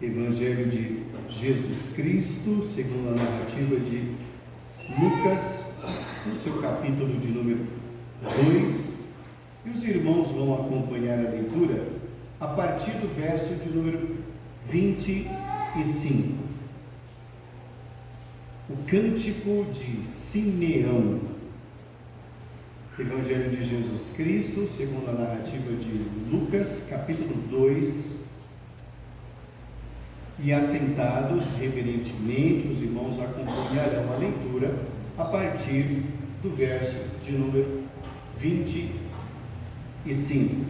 Evangelho de Jesus Cristo, segundo a narrativa de Lucas, no seu capítulo de número 2, e os irmãos vão acompanhar a leitura a partir do verso de número 25. O Cântico de Simeão. Evangelho de Jesus Cristo, segundo a narrativa de Lucas, capítulo 2. E assentados reverentemente, os irmãos acompanharão a leitura a partir do verso de número 25.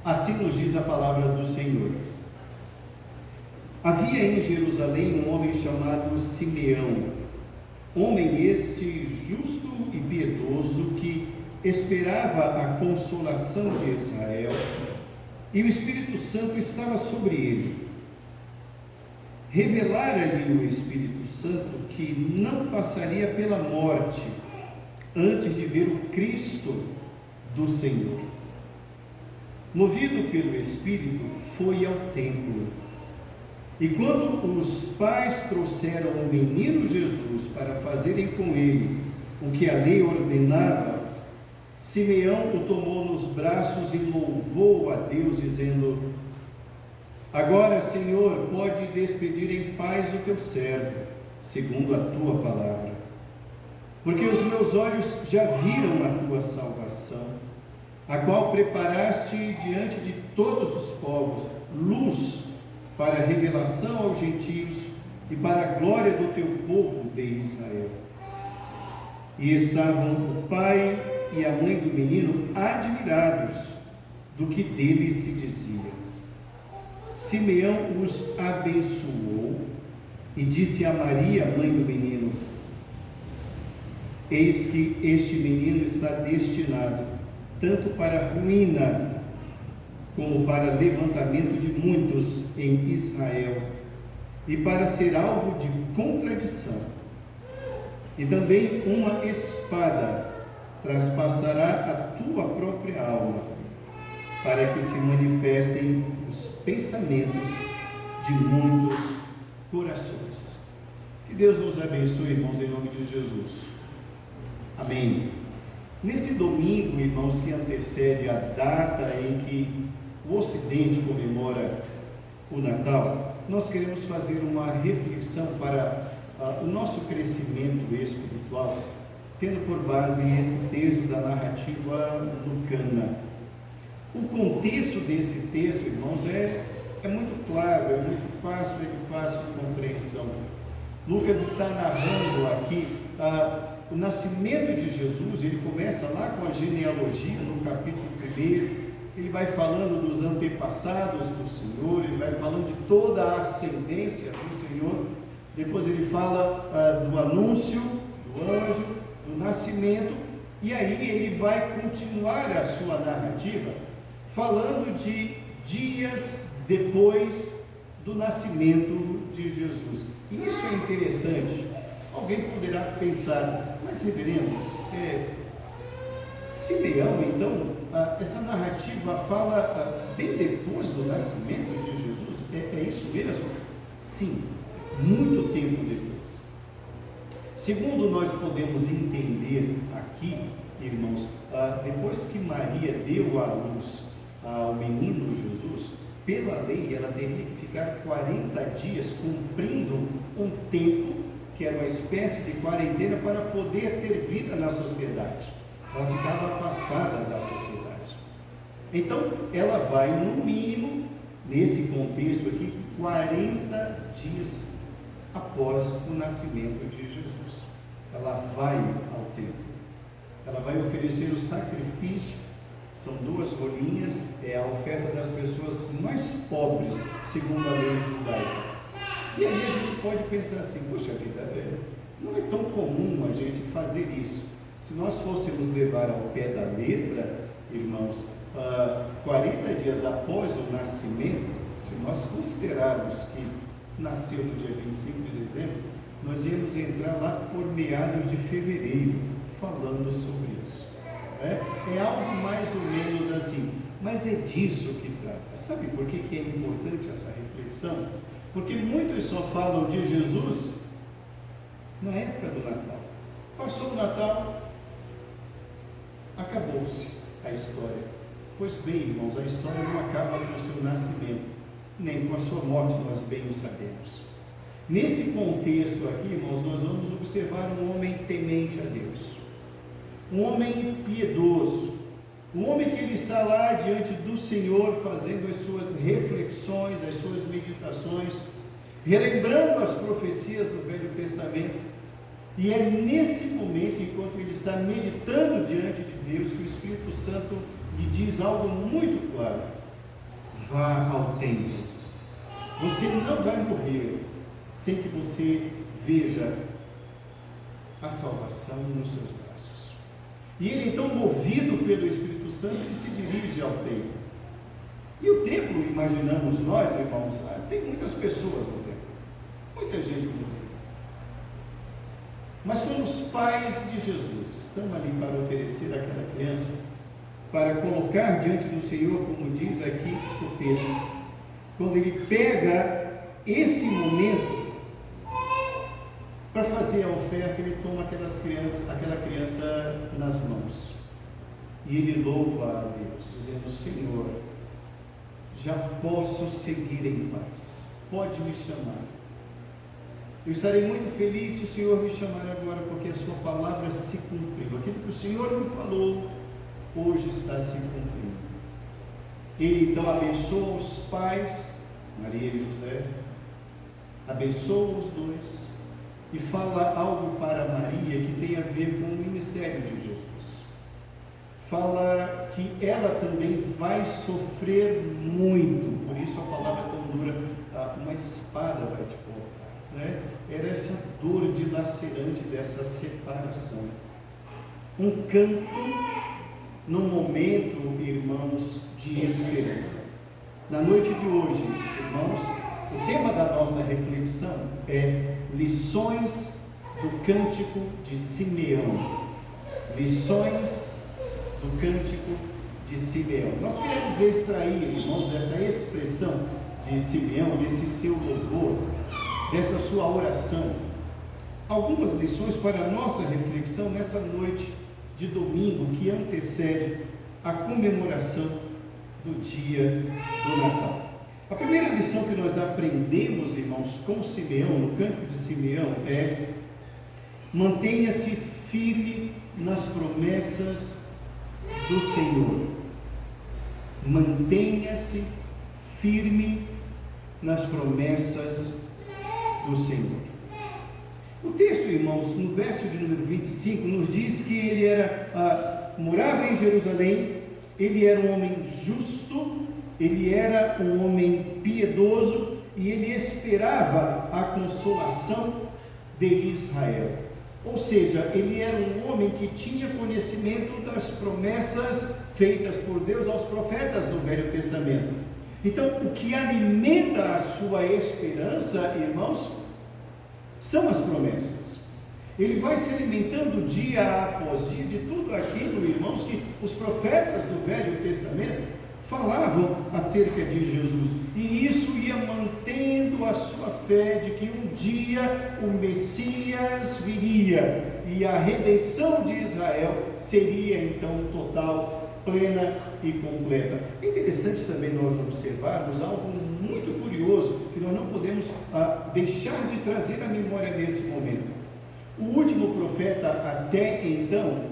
Assim nos diz a palavra do Senhor. Havia em Jerusalém um homem chamado Simeão, homem este justo e piedoso, que esperava a consolação de Israel, e o Espírito Santo estava sobre ele. Revelara-lhe o Espírito Santo que não passaria pela morte antes de ver o Cristo do Senhor. Movido pelo Espírito, foi ao templo. E quando os pais trouxeram o menino Jesus para fazerem com ele o que a lei ordenava, Simeão o tomou nos braços e louvou a Deus, dizendo: Agora, Senhor, pode despedir em paz o teu servo, segundo a tua palavra. Porque os meus olhos já viram a tua salvação, a qual preparaste diante de todos os povos, luz para a revelação aos gentios e para a glória do teu povo de Israel. E estavam o pai e a mãe do menino admirados do que dele se dizia. Simeão os abençoou e disse a Maria, mãe do menino: Eis que este menino está destinado tanto para a ruína como para levantamento de muitos em Israel, e para ser alvo de contradição. E também uma espada traspassará a tua própria alma, para que se manifestem os pensamentos de muitos corações. Que Deus nos abençoe, irmãos, em nome de Jesus. Amém. Nesse domingo, irmãos, que antecede a data em que o Ocidente comemora o Natal, nós queremos fazer uma reflexão para o nosso crescimento espiritual, tendo por base esse texto da narrativa lucana. O contexto desse texto, irmãos, é muito claro, é muito fácil, é de fácil compreensão. Lucas está narrando aqui o nascimento de Jesus. Ele começa lá com a genealogia, no capítulo 1, ele vai falando dos antepassados do Senhor, ele vai falando de toda a ascendência do Senhor, depois ele fala do anúncio do anjo, do nascimento, e aí ele vai continuar a sua narrativa falando de dias depois do nascimento de Jesus. E isso é interessante. Alguém poderá pensar: mas reverendo, Simeão, então, essa narrativa fala bem depois do nascimento de Jesus? É isso mesmo? Sim, muito tempo depois. Segundo nós podemos entender aqui, irmãos, depois que Maria deu à luz ao menino Jesus, pela lei ela teria que ficar 40 dias cumprindo um tempo que era uma espécie de quarentena para poder ter vida na sociedade. Ela ficava afastada da sociedade. Então, ela vai, no mínimo, nesse contexto aqui, 40 dias após o nascimento de Jesus. Ela vai ao templo. Ela vai oferecer o sacrifício. São 2 rolinhas, é a oferta das pessoas mais pobres, segundo a lei judaica. E aí a gente pode pensar assim: puxa vida, não é tão comum a gente fazer isso. Se nós fôssemos levar ao pé da letra, irmãos, 40 dias após o nascimento, se nós considerarmos que nasceu no dia 25 de dezembro, nós íamos entrar lá por meados de fevereiro, falando sobre isso. É algo mais ou menos assim. Mas é disso que trata. Sabe por que é importante essa reflexão? Porque muitos só falam de Jesus na época do Natal. Passou o Natal, acabou-se a história. Pois bem, irmãos, a história não acaba com o seu nascimento, nem com a sua morte, nós bem o sabemos. Nesse contexto aqui, irmãos, nós vamos observar um homem temente a Deus, um homem piedoso, um homem que ele está lá diante do Senhor, fazendo as suas reflexões, as suas meditações, relembrando as profecias do Velho Testamento. E é nesse momento, enquanto ele está meditando diante de Deus, que o Espírito Santo lhe diz algo muito claro: vá ao templo. Você não vai morrer sem que você veja a salvação nos seus braços. E ele, então, movido pelo Espírito Santo, ele se dirige ao templo. E o templo, imaginamos nós, irmãos, tem muitas pessoas no templo, muita gente no templo. Mas quando os pais de Jesus estão ali para oferecer aquela criança, para colocar diante do Senhor, como diz aqui o texto, quando ele pega esse momento para fazer a oferta, ele toma aquela criança nas mãos e ele louva a Deus, dizendo: Senhor, já posso seguir em paz, pode me chamar. Eu estarei muito feliz se o Senhor me chamar agora, porque a sua palavra se cumpriu. Aquilo que o Senhor me falou, hoje está se cumprindo. Ele então abençoa os pais, Maria e José, abençoa os dois, e fala algo para Maria que tem a ver com o ministério de Jesus. Fala que ela também vai sofrer muito, por isso a palavra tão dura, uma espada vai te cortar. Né? Era essa dor dilacerante dessa separação. Um canto no momento, irmãos, de esperança. Na noite de hoje, irmãos, o tema da nossa reflexão é lições do cântico de Simeão. Lições do cântico de Simeão. Nós queremos extrair, irmãos, dessa expressão de Simeão, desse seu louvor, dessa sua oração, algumas lições para a nossa reflexão nessa noite de domingo que antecede a comemoração do dia do Natal. A primeira lição que nós aprendemos, irmãos, com Simeão, no cântico de Simeão, é: mantenha-se firme nas promessas do Senhor. Mantenha-se firme nas promessas do Senhor. O texto, irmãos, no verso de número 25, nos diz que ele morava em Jerusalém, ele era um homem justo, ele era um homem piedoso e ele esperava a consolação de Israel. Ou seja, ele era um homem que tinha conhecimento das promessas feitas por Deus aos profetas do Velho Testamento. Então, o que alimenta a sua esperança, irmãos, são as promessas. Ele vai se alimentando dia após dia de tudo aquilo, irmãos, que os profetas do Velho Testamento falavam acerca de Jesus. E isso ia mantendo a sua fé de que um dia o Messias viria e a redenção de Israel seria então total, plena e completa. É interessante também nós observarmos algo muito curioso que nós não podemos deixar de trazer à memória nesse momento. O último profeta até então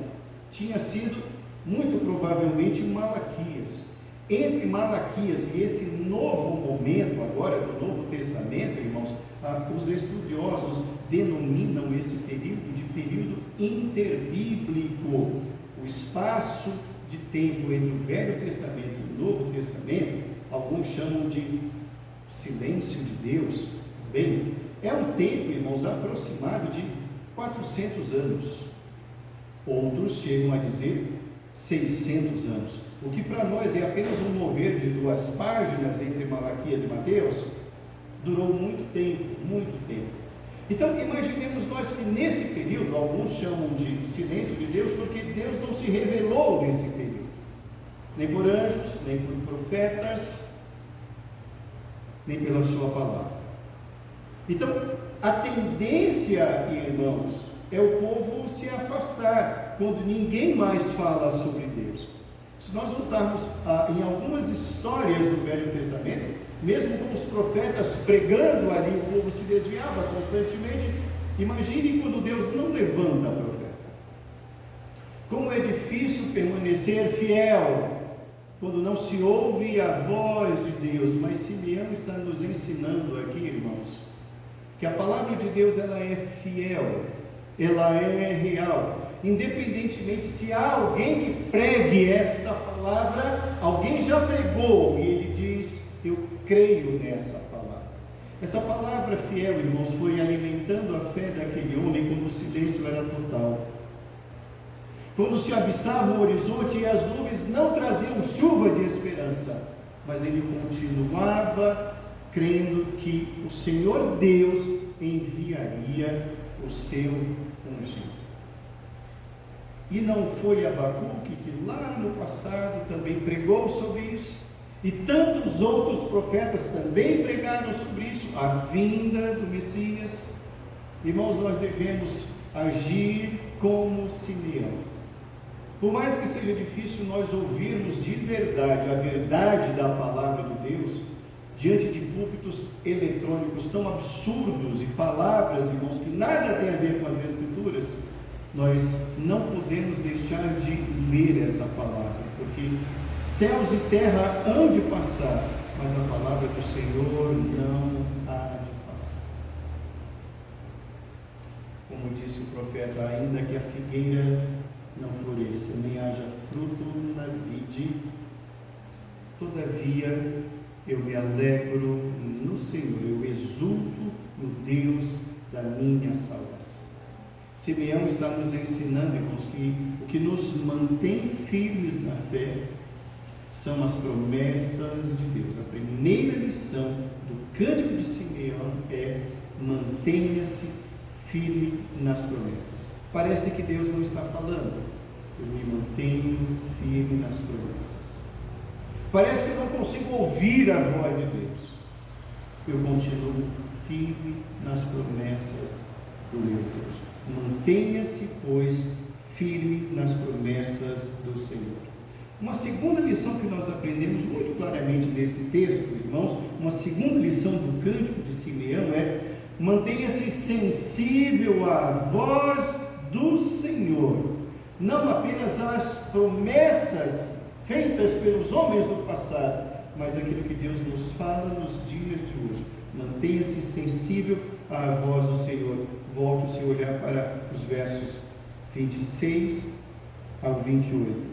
tinha sido muito provavelmente Malaquias. Entre Malaquias e esse novo momento agora do Novo Testamento, irmãos, os estudiosos denominam esse período de período interbíblico. O espaço de tempo entre o Velho Testamento e o Novo Testamento, alguns chamam de silêncio de Deus. Bem, é um tempo, irmãos, aproximado de 400 anos. Outros chegam a dizer 600 anos. O que para nós é apenas um mover de 2 páginas entre Malaquias e Mateus, durou muito tempo, muito tempo. Então, imaginemos nós que nesse período, alguns chamam de silêncio de Deus, porque Deus não se revelou nesse período. nem por anjos, nem por profetas, nem pela sua palavra. Então, a tendência, irmãos, é o povo se afastar quando ninguém mais fala sobre Deus. Se nós voltarmos em algumas histórias do Velho Testamento, mesmo com os profetas pregando ali, o povo se desviava constantemente. Imagine quando Deus não levanta profeta. Como é difícil permanecer fiel quando não se ouve a voz de Deus. Mas Simeão está nos ensinando aqui, irmãos, que a palavra de Deus ela é fiel, ela é real. Independentemente se há alguém que pregue esta palavra, alguém já pregou e ele diz: eu creio nessa palavra. Essa palavra fiel, irmãos, foi alimentando a fé daquele homem quando o silêncio era total. Quando se avistava o horizonte e as nuvens não traziam chuva de esperança, mas ele continuava crendo que o Senhor Deus enviaria o seu ungido. E não foi Abacuque que lá no passado também pregou sobre isso, e tantos outros profetas também pregaram sobre isso, a vinda do Messias. Irmãos, nós devemos agir como Simeão. Por mais que seja difícil nós ouvirmos de verdade a verdade da palavra de Deus, diante de púlpitos eletrônicos tão absurdos e palavras, irmãos, que nada tem a ver com as Escrituras, nós não podemos deixar de ler essa palavra, porque céus e terra hão de passar, mas a palavra do Senhor não há de passar. Como disse o profeta, ainda que a figueira não floresça, nem haja fruto na vide, todavia eu me alegro no Senhor, eu exulto no Deus da minha salvação. Simeão está nos ensinando, irmãos, que o que nos mantém firmes na fé são as promessas de Deus. A primeira lição do cântico de Simeão é: mantenha-se firme nas promessas. Parece que Deus não está falando. Eu me mantenho firme nas promessas. Parece que eu não consigo ouvir a voz de Deus. Eu continuo firme nas promessas do meu Deus. Mantenha-se, pois, firme nas promessas do Senhor. Uma segunda lição que nós aprendemos muito claramente desse texto, irmãos, uma segunda lição do cântico de Simeão é: mantenha-se sensível à voz do Senhor, não apenas às promessas feitas pelos homens do passado, mas aquilo que Deus nos fala nos dias de hoje. Mantenha-se sensível à voz do Senhor. Volte-se a olhar para os versos 26 ao 28.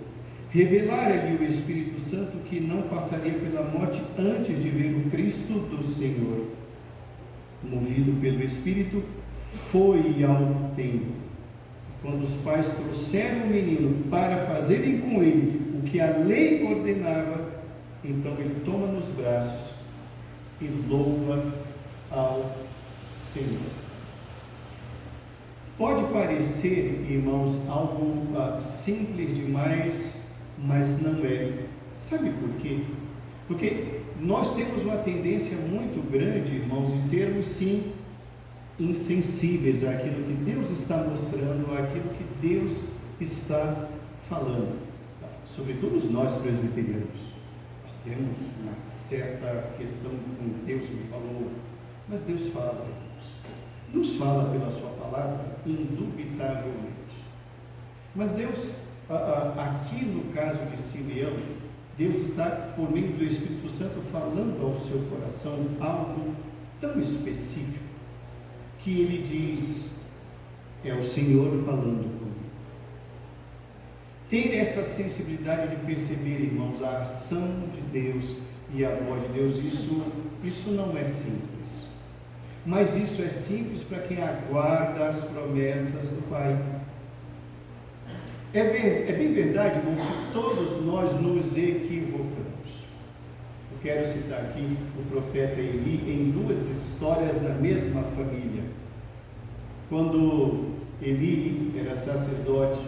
Revelar ali o Espírito Santo que não passaria pela morte antes de ver o Cristo do Senhor. Movido pelo Espírito, foi ao templo. Quando os pais trouxeram o menino para fazerem com ele o que a lei ordenava, então ele toma nos braços e louva ao Senhor. Pode parecer, irmãos, algo simples demais, mas não é. Sabe por quê? Porque nós temos uma tendência muito grande, irmãos, de sermos sim insensíveis àquilo que Deus está mostrando, àquilo que Deus está falando. Sobretudo nós presbiterianos, nós temos uma certa questão com Deus me falou, mas Deus fala, nos fala pela sua palavra, indubitavelmente. Mas Deus, aqui no caso de Simeão, Deus está, por meio do Espírito Santo, falando ao seu coração algo tão específico, que ele diz: é o Senhor falando comigo. Ter essa sensibilidade de perceber, irmãos, a ação de Deus e a voz de Deus, isso não é simples. Mas isso é simples para quem aguarda as promessas do Pai. É bem verdade, irmãos, que todos nós nos equivocamos. Eu quero citar aqui o profeta Eli em duas histórias na mesma família. Quando Eli era sacerdote,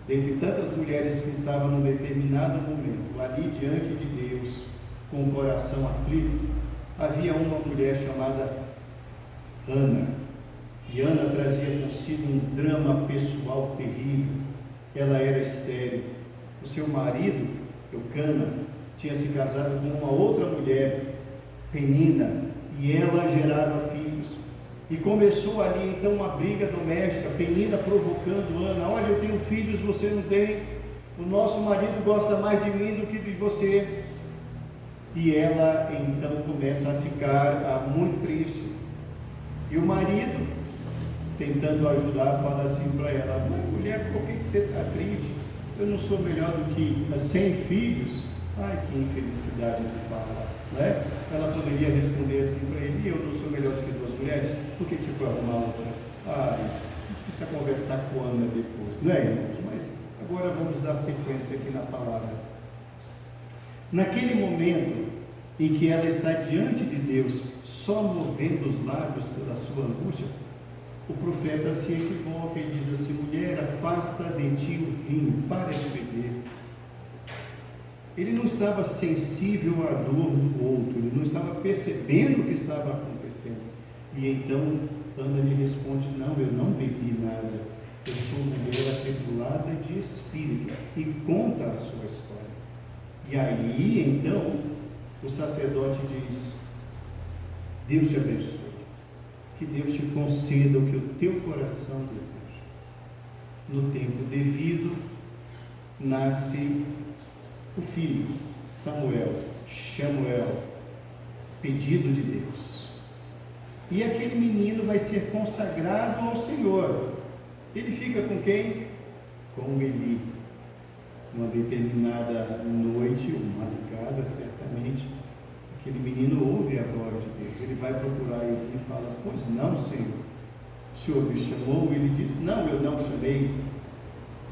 dentre tantas mulheres que estavam num determinado momento ali diante de Deus, com o coração aflito, havia uma mulher chamada Ana. E Ana trazia consigo um drama pessoal terrível. Ela era estéril. O seu marido, Eucana, tinha se casado com uma outra mulher, Penina, e ela gerava filhos. E começou ali então uma briga doméstica, Penina provocando Ana: olha, eu tenho filhos, você não tem, o nosso marido gosta mais de mim do que de você. E ela então começa a ficar muito triste. E o marido, tentando ajudar, fala assim para ela: mas mulher, por que você está triste? Eu não sou melhor do que 100 filhos? Ai, que infelicidade de fala, né? Ela poderia responder assim para ele: eu não sou melhor do que 2 mulheres? Por que você foi arrumar outra? Ai, a gente precisa conversar com a Ana depois, não é, irmãos? Mas agora vamos dar sequência aqui na palavra. Naquele momento em que ela está diante de Deus, só movendo os lábios pela sua angústia, o profeta se equivoca e diz assim: mulher, afasta de ti o vinho, para de beber. Ele não estava sensível à dor do outro, ele não estava percebendo o que estava acontecendo. E então Ana lhe responde: não, eu não bebi nada, eu sou mulher atribulada de espírito, e conta a sua história. E aí então o sacerdote diz: Deus te abençoe, que Deus te conceda o que o teu coração deseja. No tempo devido nasce o filho Samuel, pedido de Deus. E aquele menino vai ser consagrado ao Senhor. Ele fica com quem? Com Eli. Uma determinada noite, ou madrugada, certamente, aquele menino ouve a voz de Deus. Ele vai procurar ele e fala: pois não, Senhor, o Senhor me chamou? Ele diz: não, eu não chamei.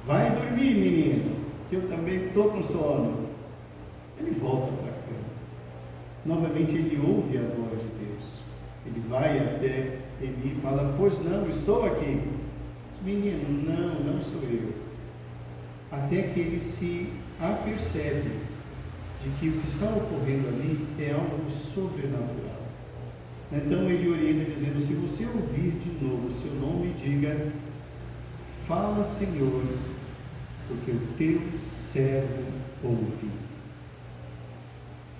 Vai dormir, menino, que eu também estou com sono. Ele volta para a cama. Novamente ele ouve a voz de Deus. Ele vai até Eli e fala: pois não, estou aqui. Diz: menino, não sou eu. Até que ele se apercebe de que o que está ocorrendo ali é algo sobrenatural. Então ele orienta dizendo: se você ouvir de novo o seu nome, diga: fala, Senhor, porque o teu servo ouve.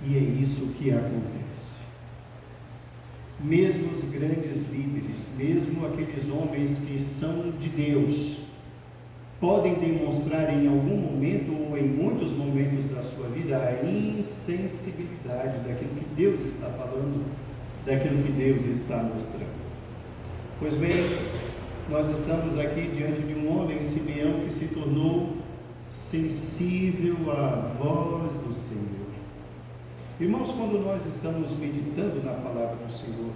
E é isso que acontece. Mesmo os grandes líderes, mesmo aqueles homens que são de Deus, podem demonstrar em algum momento ou em muitos momentos da sua vida a insensibilidade daquilo que Deus está falando, daquilo que Deus está mostrando. Pois bem, nós estamos aqui diante de um homem, Simeão, que se tornou sensível à voz do Senhor. Irmãos, quando nós estamos meditando na palavra do Senhor,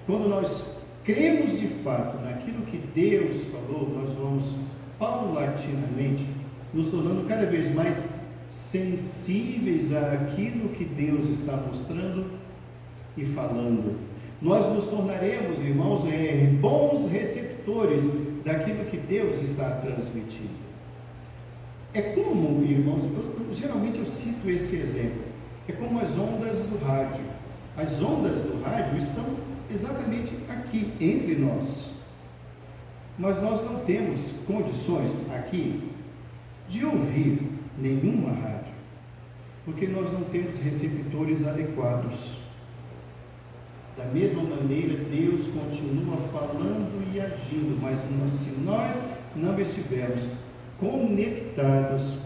quando nós cremos de fato naquilo que Deus falou, nós vamos paulatinamente nos tornando cada vez mais sensíveis àquilo que Deus está mostrando e falando. Nós nos tornaremos, irmãos, bons receptores daquilo que Deus está transmitindo. É como, irmãos, geralmente eu cito esse exemplo, é como as ondas do rádio. As ondas do rádio estão exatamente aqui, entre nós. Mas nós não temos condições aqui de ouvir nenhuma rádio, porque nós não temos receptores adequados. Da mesma maneira, Deus continua falando e agindo, mas se nós não estivermos conectados,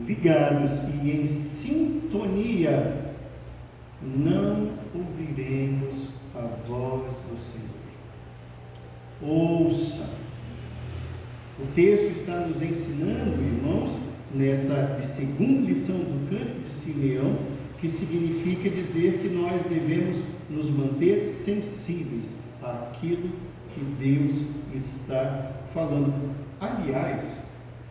ligados e em sintonia, não ouviremos a voz do Senhor. Ouça. O texto está nos ensinando, irmãos, nessa segunda lição do Cântico de Simeão, que significa dizer que nós devemos nos manter sensíveis àquilo que Deus está falando. Aliás,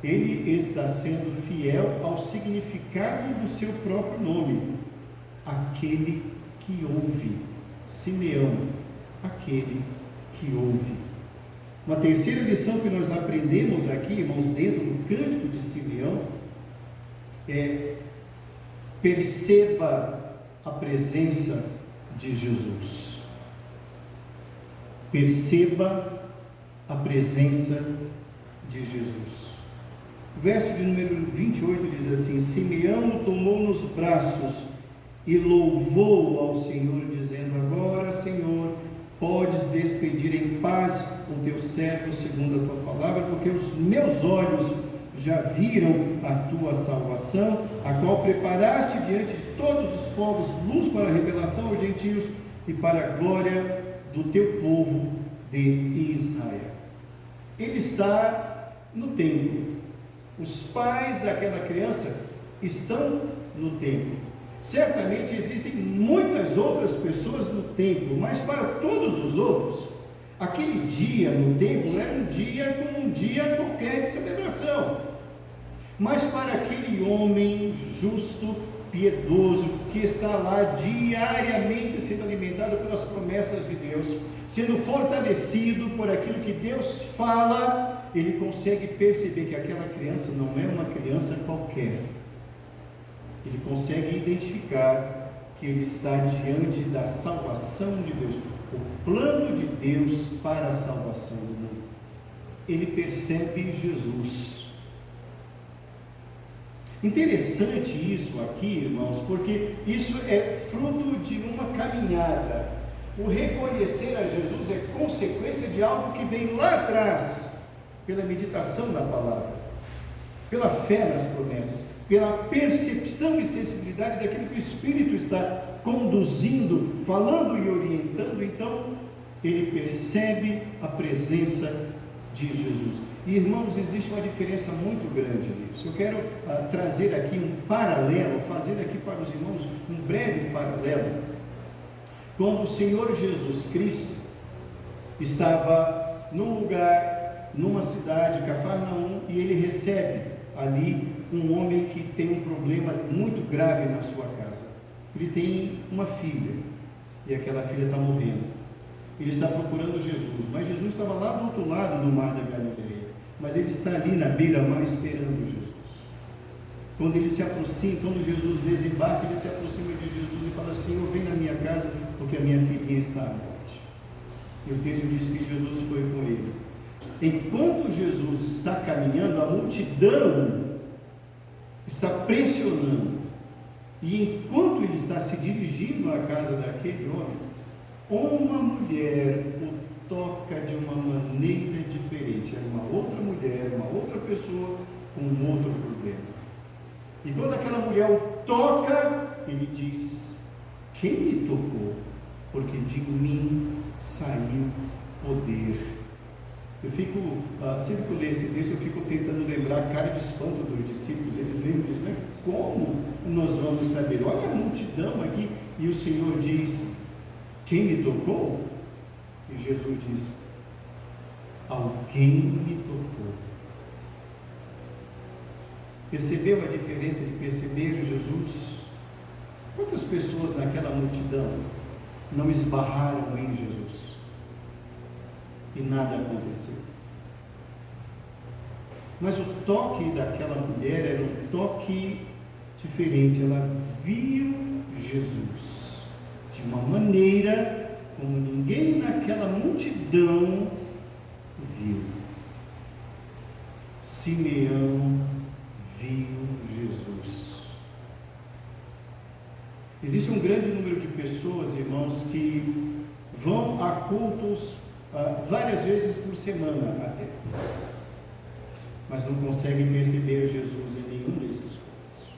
ele está sendo fiel ao significado do seu próprio nome, aquele que ouve. Simeão, aquele que ouve. Uma terceira lição que nós aprendemos aqui, irmãos, dentro do cântico de Simeão, é: perceba a presença de Jesus. Perceba a presença de Jesus. O verso de número 28 diz assim: Simeão o tomou nos braços e louvou ao Senhor, dizendo: agora, Senhor, podes despedir em paz o teu servo segundo a tua palavra, porque os meus olhos já viram a tua salvação, a qual preparaste diante de todos os povos, luz para a revelação aos gentios e para a glória do teu povo de Israel. Ele está no templo. Os pais daquela criança estão no templo. Certamente existem muitas outras pessoas no templo, mas para todos os outros, aquele dia no templo era um dia como um dia qualquer de celebração. Mas para aquele homem justo, piedoso, que está lá diariamente sendo alimentado pelas promessas de Deus, sendo fortalecido por aquilo que Deus fala, ele consegue perceber que aquela criança não é uma criança qualquer. Ele consegue identificar que ele está diante da salvação de Deus, o plano de Deus para a salvação do mundo. Ele percebe Jesus. Interessante isso aqui, irmãos, porque isso é fruto de uma caminhada. O reconhecer a Jesus é consequência de algo que vem lá atrás, pela meditação da palavra, pela fé nas promessas, pela percepção e sensibilidade daquilo que o Espírito está conduzindo, falando e orientando. Então, ele percebe a presença de Jesus. E, irmãos, existe uma diferença muito grande nisso. Eu quero trazer aqui um paralelo, fazer aqui para os irmãos um breve paralelo. Quando o Senhor Jesus Cristo estava num lugar, numa cidade, Cafarnaum, e ele recebe ali um homem que tem um problema muito grave na sua casa. Ele tem uma filha, e aquela filha está morrendo. Ele está procurando Jesus, mas Jesus estava lá do outro lado do mar da Galileia, mas ele está ali na beira-mar esperando Jesus. Quando ele se aproxima, quando Jesus desembarca, ele se aproxima de Jesus e fala: Senhor, vem na minha casa, porque a minha filhinha está à morte. E o texto diz que Jesus foi com ele. Enquanto Jesus está caminhando, a multidão está pressionando, e enquanto ele está se dirigindo à casa daquele homem, uma mulher o toca de uma maneira diferente. Era uma outra mulher, uma outra pessoa com um outro problema. E quando aquela mulher o toca, ele diz: quem me tocou? Porque de mim saiu poder. Eu fico, sempre que eu leio esse texto, eu fico tentando lembrar a cara de espanto dos discípulos. Eles lembram disso, mas como nós vamos saber? Olha a multidão aqui, e o Senhor diz: quem me tocou? E Jesus diz: alguém me tocou. Percebeu a diferença de perceber Jesus? Quantas pessoas naquela multidão não esbarraram em Jesus e nada aconteceu? Mas o toque daquela mulher era um toque diferente. Ela viu Jesus de uma maneira como ninguém naquela multidão viu. Simeão viu Jesus. Existe um grande número de pessoas, irmãos, que vão a cultos várias vezes por semana até, mas não conseguem perceber Jesus em nenhum desses cultos,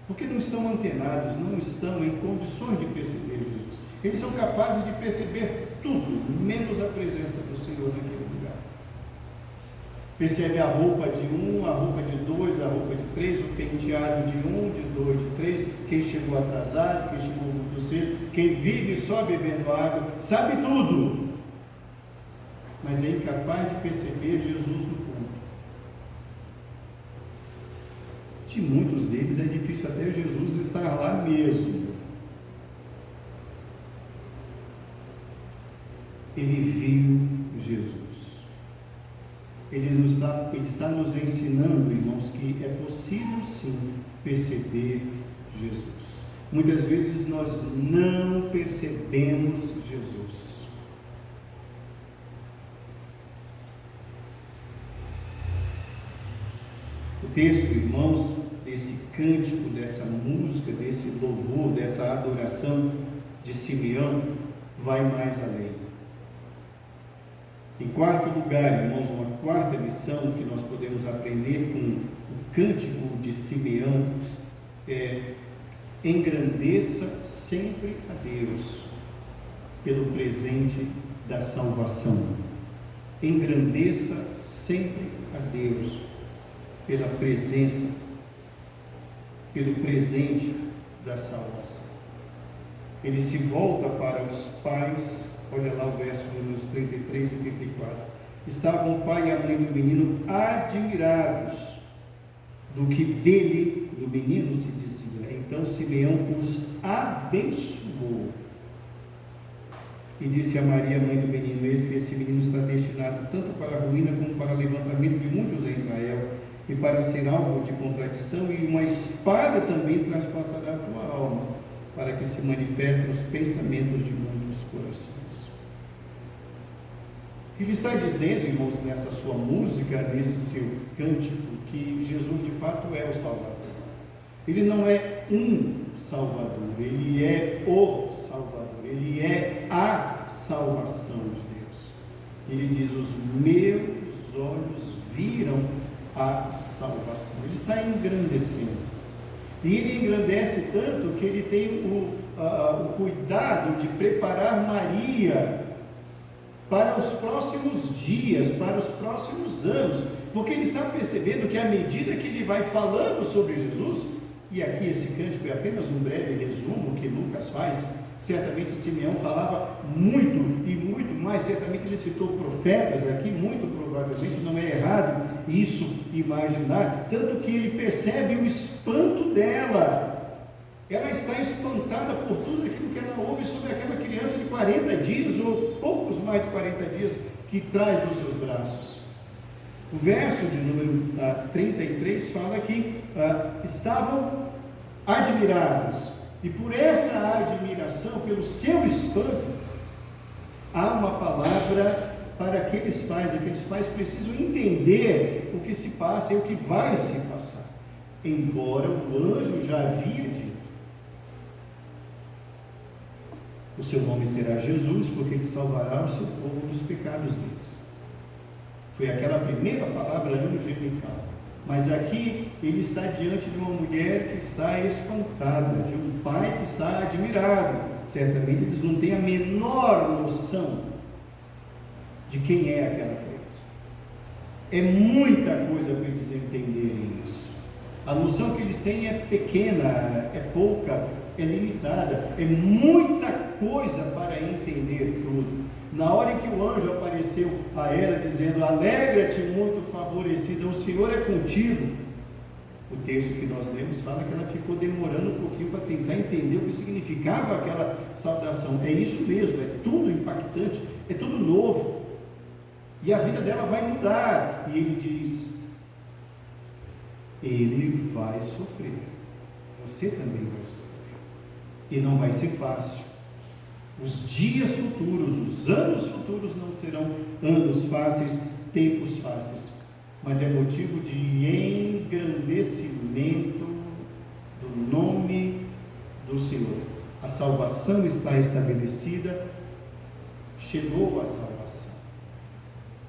porque não estão antenados, não estão em condições de perceber Jesus. Eles são capazes de perceber tudo, menos a presença do Senhor naquele lugar. Percebe a roupa de um, a roupa de dois, a roupa de três, o penteado de um, de dois, de três, quem chegou atrasado, quem chegou muito cedo, quem vive só bebendo água, sabe tudo, mas é incapaz de perceber Jesus no culto. De muitos deles é difícil até Jesus estar lá mesmo. Ele viu Jesus. ele está nos ensinando, irmãos, que é possível sim perceber Jesus. Muitas vezes nós não percebemos Jesus. O texto, irmãos, desse cântico, dessa música, desse louvor, dessa adoração de Simeão, vai mais além. Em quarto lugar, irmãos, uma quarta lição que nós podemos aprender com o cântico de Simeão é: engrandeça sempre a Deus pelo presente da salvação. Engrandeça sempre a Deus pela presença, pelo presente da salvação. Ele se volta para os pais. Olha lá o verso números 33 e 34. Estavam o pai e a mãe do menino admirados do que dele, do menino, se dizia. Então Simeão os abençoou e disse a Maria, mãe do menino: eis que esse menino está destinado tanto para a ruína como para o levantamento de muitos em Israel, e para ser alvo de contradição, e uma espada também transpassará a tua alma, para que se manifestem os pensamentos de muitos corações. Ele está dizendo, irmãos, nessa sua música, nesse seu cântico, que Jesus de fato é o Salvador. Ele não é um Salvador, ele é o Salvador, ele é a salvação de Deus. Ele diz: os meus olhos viram a salvação. Ele está engrandecendo. E ele engrandece tanto que ele tem o cuidado de preparar Maria para os próximos dias, para os próximos anos, porque ele está percebendo que à medida que ele vai falando sobre Jesus, e aqui esse cântico é apenas um breve resumo que Lucas faz, certamente Simeão falava muito e muito mais, certamente ele citou profetas aqui, muito provavelmente não é errado isso imaginar, tanto que ele percebe o espanto dela. Ela está espantada por tudo aquilo que ela ouve sobre aquela criança de 40 dias, ou poucos mais de 40 dias, que traz nos seus braços. O verso de número 33 fala que estavam admirados, e por essa admiração, pelo seu espanto, há uma palavra para aqueles pais precisam entender o que se passa e o que vai se passar, embora o anjo já havia dito: o seu nome será Jesus, porque ele salvará o seu povo dos pecados deles. Foi aquela primeira palavra angelical. Mas aqui ele está diante de uma mulher que está espantada, de um pai que está admirado. Certamente eles não têm a menor noção de quem é aquela criança. É muita coisa para eles entenderem isso. A noção que eles têm é pequena, é pouca, é limitada, é muita coisa para entender tudo. Na hora em que o anjo apareceu a ela dizendo: alegra-te, muito favorecida, o Senhor é contigo, o texto que nós lemos fala que ela ficou demorando um pouquinho para tentar entender o que significava aquela saudação. É isso mesmo, é tudo impactante, é tudo novo, e a vida dela vai mudar. E ele diz: ele vai sofrer, você também vai sofrer, e não vai ser fácil. Os dias futuros, os anos futuros não serão anos fáceis, tempos fáceis, mas é motivo de engrandecimento do nome do Senhor. A salvação está estabelecida, chegou a salvação.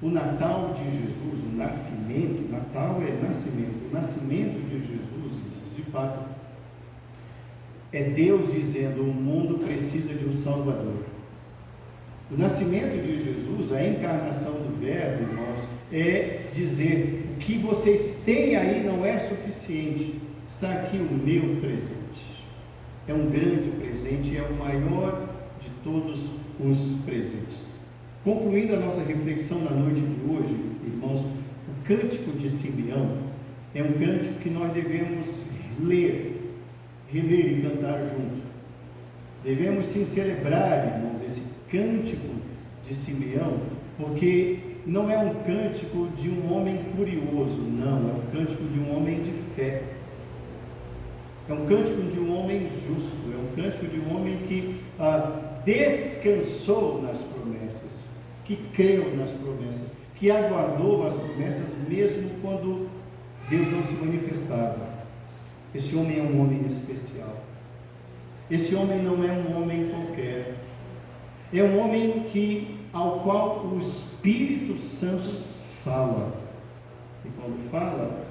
O Natal de Jesus, o nascimento, Natal é nascimento, o nascimento de Jesus, de fato, é Deus dizendo: o mundo precisa de um Salvador. O nascimento de Jesus, a encarnação do Verbo, irmãos, é dizer: o que vocês têm aí não é suficiente, está aqui o meu presente. É um grande presente, é o maior de todos os presentes. Concluindo a nossa reflexão na noite de hoje, irmãos, o cântico de Simeão é um cântico que nós devemos ler, reler e cantar junto. Devemos sim celebrar, irmãos, esse cântico de Simeão, porque não é um cântico de um homem curioso, não, é um cântico de um homem de fé. É um cântico de um homem justo, é um cântico de um homem que descansou nas promessas, que creu nas promessas, que aguardou as promessas mesmo quando Deus não se manifestava. Esse homem é um homem especial. Esse homem não é um homem qualquer. É um homem ao qual o Espírito Santo fala. E quando fala,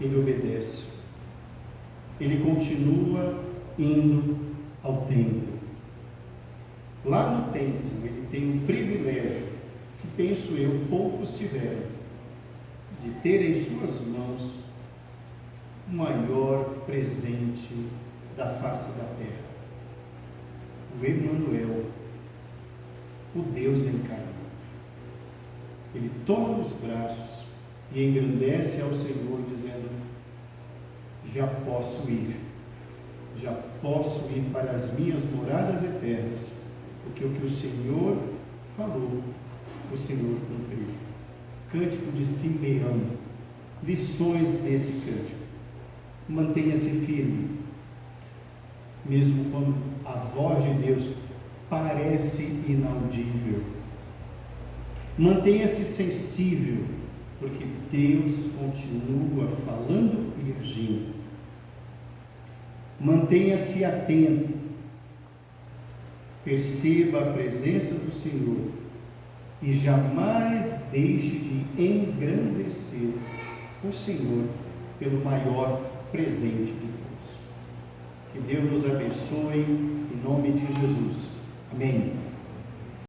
ele obedece. Ele continua indo ao templo. Lá no templo, ele tem um privilégio, que penso eu, poucos tiveram, de ter em suas mãos o maior presente da face da terra. O Emmanuel, o Deus encarnado. Ele toma nos braços e engrandece ao Senhor, dizendo: já posso ir para as minhas moradas eternas, porque o que o Senhor falou, o Senhor cumpriu. Cântico de Simeão, lições desse cântico. Mantenha-se firme, mesmo quando a voz de Deus parece inaudível. Mantenha-se sensível, porque Deus continua falando e agindo. Mantenha-se atento, perceba a presença do Senhor e jamais deixe de engrandecer o Senhor pelo maior presente de todos. Que Deus nos abençoe, em nome de Jesus. Amém.